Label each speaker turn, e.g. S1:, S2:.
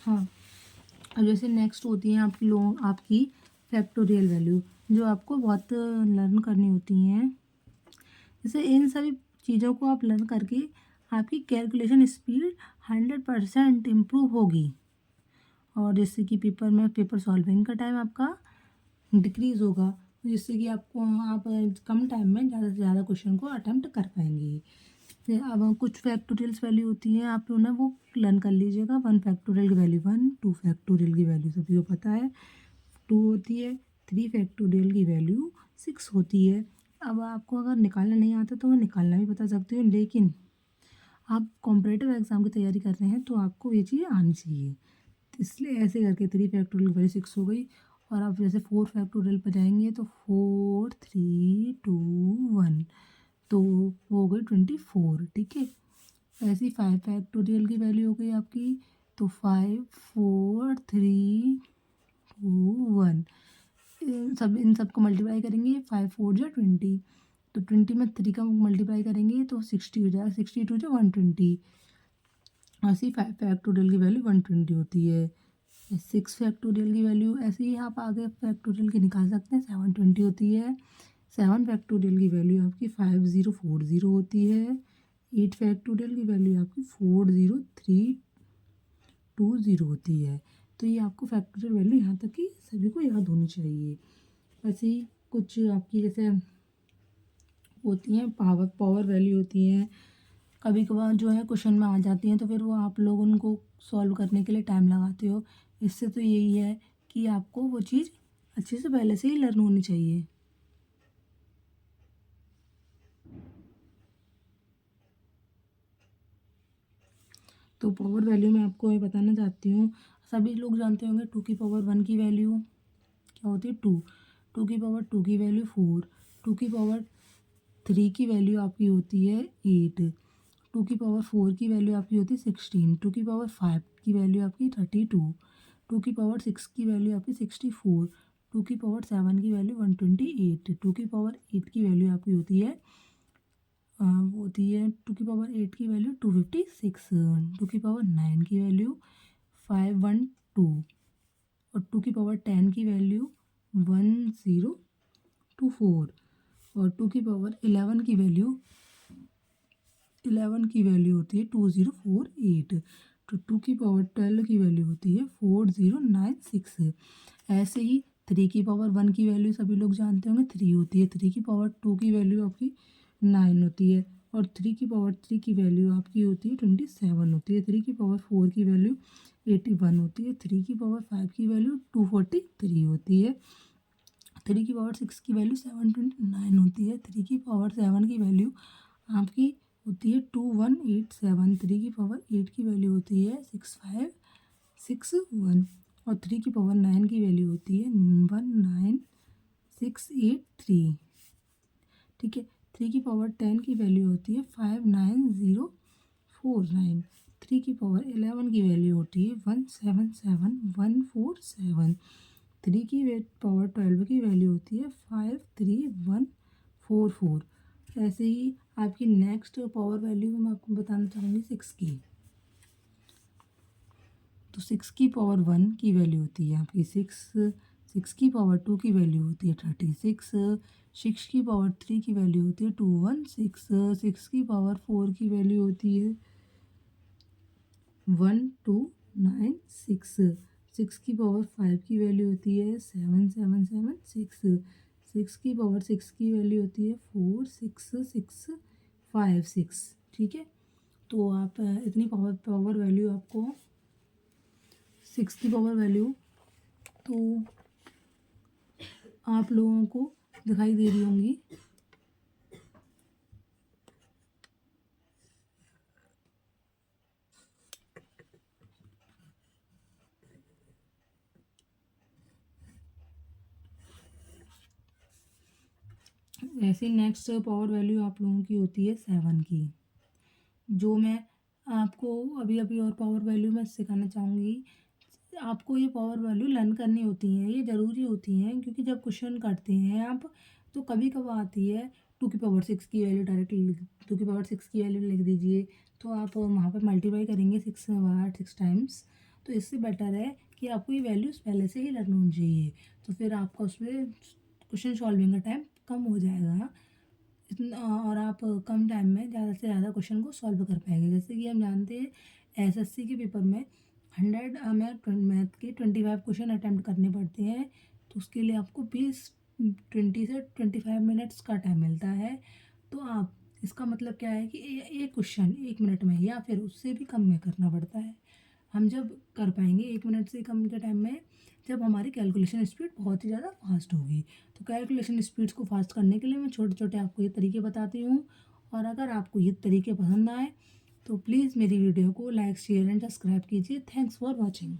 S1: हाँ, अब जैसे नेक्स्ट होती हैं आपकी फैक्टोरियल वैल्यू, जो आपको बहुत लर्न करनी होती हैं। जैसे इन सभी चीज़ों को आप लर्न करके आपकी कैलकुलेशन स्पीड 100% इम्प्रूव होगी, और जिससे कि पेपर सॉल्विंग का टाइम आपका डिक्रीज़ होगा, जिससे कि आप कम टाइम में ज़्यादा से ज़्यादा क्वेश्चन को अटेम्प्ट कर पाएंगे। फिर अब कुछ फैक्टोरियल्स वैल्यू होती हैं, आप लोग ना वो लर्न कर लीजिएगा। 1 फैक्टोरियल की वैल्यू 1, 2 फैक्टोरियल की वैल्यू सभी को पता है 2 होती है, 3 फैक्टोरियल की वैल्यू 6 होती है। अब आपको अगर निकालना नहीं आता तो मैं निकालना भी बता सकती हूँ, लेकिन आप कॉम्पिटिटिव एग्ज़ाम की तैयारी कर रहे हैं तो आपको ये चीज़ आनी चाहिए। इसलिए ऐसे करके 3 फैक्टोरियल की वैल्यू 6 हो गई, और आप जैसे 4 फैक्टोरियल पर जाएंगे तो 4 3 2 1, तो वो हो गई 24। ठीक है, ऐसे ही 5 फैक्टोरियल की वैल्यू हो गई आपकी, तो 5 4 3 2 1, इन सब को मल्टीप्लाई करेंगे, 5 4 जो 20, तो 20 में 3 का मल्टीप्लाई करेंगे तो 60 हो जाएगा, 62 जो 120। ऐसे ही 5 फैक्टोरियल की वैल्यू 120 होती है। 6 फैक्टोरियल की वैल्यू ऐसे ही आप आगे फैक्टोरियल की निकाल सकते हैं, 720 होती है। 7 फैक्टोरियल की वैल्यू आपकी 5040 होती है। 8 फैक्टोरियल की वैल्यू आपकी 40320 होती है। तो ये आपको फैक्टोरियल वैल्यू यहाँ तक की सभी को याद होनी चाहिए। ऐसे ही कुछ आपकी जैसे होती हैं पावर वैल्यू होती हैं, कभी कभार जो है क्वेश्चन में आ जाती हैं, तो फिर वो आप लोग उनको सॉल्व करने के लिए टाइम लगाते हो। इससे तो यही है कि आपको वो चीज़ अच्छे से पहले से ही लर्न होनी चाहिए। तो पावर वैल्यू मैं आपको ये बताना चाहती हूँ। सभी लोग जानते होंगे 2 की पावर 1 की वैल्यू क्या होती है, 2। 2 की पावर 2 की वैल्यू 4। 2 की पावर 3 की वैल्यू आपकी होती है 8। 2 की पावर 4 की वैल्यू आपकी होती है 16। 2 की पावर 5 की वैल्यू आपकी 32। 2 की पावर 6 की वैल्यू आपकी 64। 2 की पावर 7 की वैल्यू 128। 2 की पावर 8 की वैल्यू आपकी होती है वो होती है 2 की पावर 8 की वैल्यू 256। 2 की पावर 9 की वैल्यू 512, और 2 की पावर 10 की वैल्यू 1024, और 2 की पावर 11 की वैल्यू होती है 2048। तो 2 की पावर 12 की वैल्यू होती है 4096। ऐसे ही 3 की पावर 1 की वैल्यू सभी लोग जानते होंगे 3 होती है। 3 की पावर 2 की वैल्यू आपकी 9 होती है, और 3 की पावर 3 की वैल्यू आपकी होती है 27 होती है। 3 की पावर 4 की वैल्यू 81 होती है। 3 की पावर 5 की वैल्यू 243 होती है। 3 की पावर 6 की वैल्यू 729 होती है। 3 की पावर 7 की वैल्यू आपकी होती है 2187। 3 की पावर 8 की वैल्यू होती है 6561, और 3 की पावर 9 की वैल्यू होती है 19683। ठीक है, 3 की पावर 10 की वैल्यू होती है 59049। 3 की पावर 11 की वैल्यू होती है 177147। 3 की पावर 12 की वैल्यू होती है 53144। ऐसे ही आपकी नेक्स्ट पावर वैल्यू मैं आपको बताना चाहूँगी 6 की। तो 6 की पावर 1 की वैल्यू होती है आपकी 6। 6 की पावर 2 की वैल्यू होती है 36। 6 की पावर 3 की वैल्यू होती है 216। 6 की पावर 4 की वैल्यू होती है 1296। 6 की पावर 5 की वैल्यू होती है 7776। 6 की पावर 6 की वैल्यू होती है 46656। ठीक है, तो आप इतनी पावर वैल्यू आपको 6 की पावर वैल्यू तो आप लोगों को दिखाई दे रही होंगी। ऐसे नेक्स्ट पावर वैल्यू आप लोगों की होती है 7 की, जो मैं आपको अभी अभी और पावर वैल्यू मैं सिखाना चाहूँगी। आपको ये पावर वैल्यू लर्न करनी होती हैं, ये ज़रूरी होती हैं, क्योंकि जब क्वेश्चन करते हैं आप तो कभी कभार आती है 2 की पावर 6 की वैल्यू डायरेक्टली 2 की पावर 6 की वैल्यू लिख दीजिए, तो आप वहाँ पर मल्टीप्लाई करेंगे 6 बार 6 टाइम्स, तो इससे बेटर है कि आपको ये वैल्यूज़ पहले से ही लर्न होनी चाहिए, तो फिर आपका उसमें क्वेश्चन सॉल्विंग का टाइम कम हो जाएगा इतना, और आप कम टाइम में ज़्यादा से ज़्यादा क्वेश्चन को सॉल्व कर पाएंगे। जैसे कि हम जानते हैं एसएससी के पेपर में 100 हमें मैथ के 25 क्वेश्चन अटैम्प्ट करने पड़ते हैं, तो उसके लिए आपको 20 से 25 मिनट्स का टाइम मिलता है। तो आप इसका मतलब क्या है कि एक क्वेश्चन 1 मिनट में या फिर उससे भी कम में करना पड़ता है। हम जब कर पाएंगे 1 मिनट से कम के टाइम में, जब हमारी कैलकुलेशन स्पीड बहुत ही ज़्यादा फास्ट होगी। तो कैलकुलेशन स्पीड्स को फास्ट करने के लिए मैं छोटे छोटे आपको ये तरीके बताती हूँ, और अगर आपको ये तरीके पसंद आए तो प्लीज़ मेरी वीडियो को लाइक शेयर एंड सब्सक्राइब कीजिए। Thanks for watching.